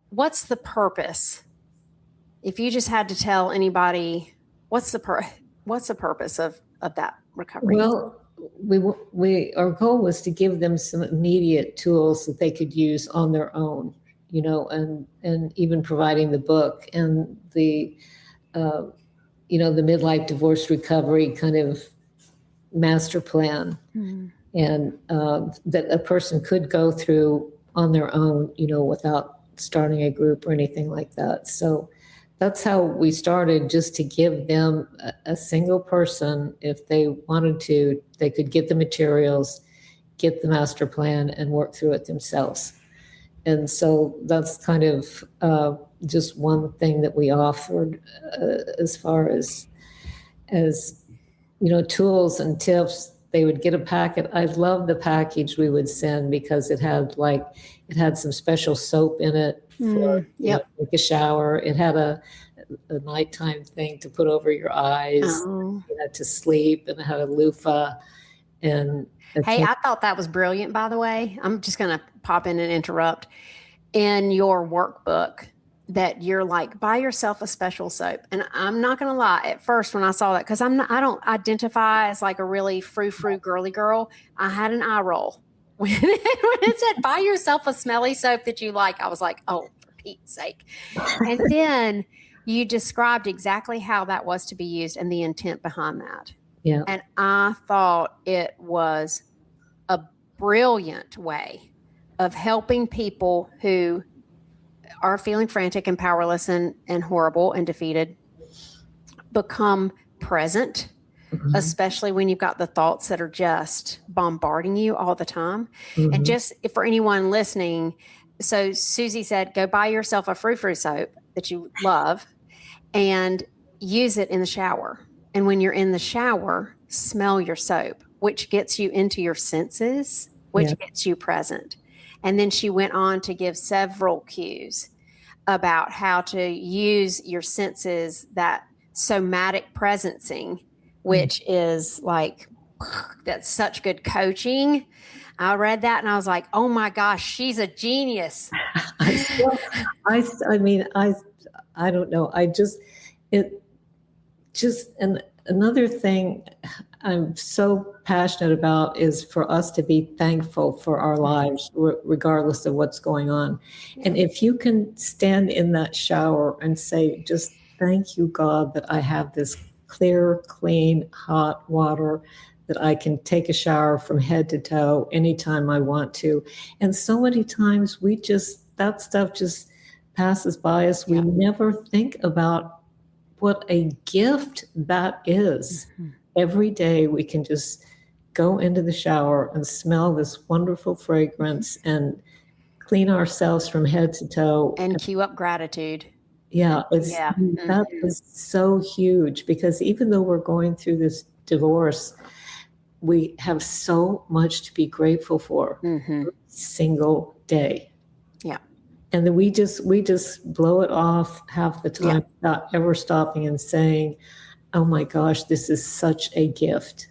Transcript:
what's the purpose? If you just had to tell anybody, what's the purpose of that recovery? Well, our goal was to give them some immediate tools that they could use on their own, and even providing the book and the Midlife Divorce Recovery kind of master plan, and that a person could go through on their own, without starting a group or anything like that. So that's how we started, just to give them a single person, if they wanted to, they could get the materials, get the master plan, and work through it themselves. And so that's kind of just one thing that we offered as far as tools and tips. They would get a packet. I love the package we would send, because it had some special soap in it for take a shower. It had a nighttime thing to put over your eyes to sleep, and it had a loofah. And hey, I thought that was brilliant, by the way. I'm just going to pop in and interrupt. In your workbook, that you're like, buy yourself a special soap. And I'm not going to lie, at first when I saw that, because I don't identify as like a really frou-frou girly girl, I had an eye roll. When it said, buy yourself a smelly soap that you like, I was like, oh, for Pete's sake. And then you described exactly how that was to be used and the intent behind that. Yeah. And I thought it was a brilliant way of helping people who are feeling frantic and powerless and horrible and defeated become present, especially when you've got the thoughts that are just bombarding you all the time. And just for anyone listening, so Suzy said, go buy yourself a frou-frou soap that you love and use it in the shower. And when you're in the shower, smell your soap, which gets you into your senses, which gets you present. And then she went on to give several cues about how to use your senses, that somatic presencing, which is like, that's such good coaching. I read that and I was like, oh my gosh, she's a genius. I don't know. And another thing I'm so passionate about is for us to be thankful for our lives, regardless of what's going on. And if you can stand in that shower and say, just thank you, God, that I have this clear, clean, hot water, that I can take a shower from head to toe anytime I want to. And so many times that stuff just passes by us. We never think about what a gift that is. Every day we can just go into the shower and smell this wonderful fragrance and clean ourselves from head to toe. And cue up gratitude. Yeah, that is so huge, because even though we're going through this divorce, we have so much to be grateful for every single day. Yeah. And then we just blow it off half the time without ever stopping and saying, oh my gosh, this is such a gift.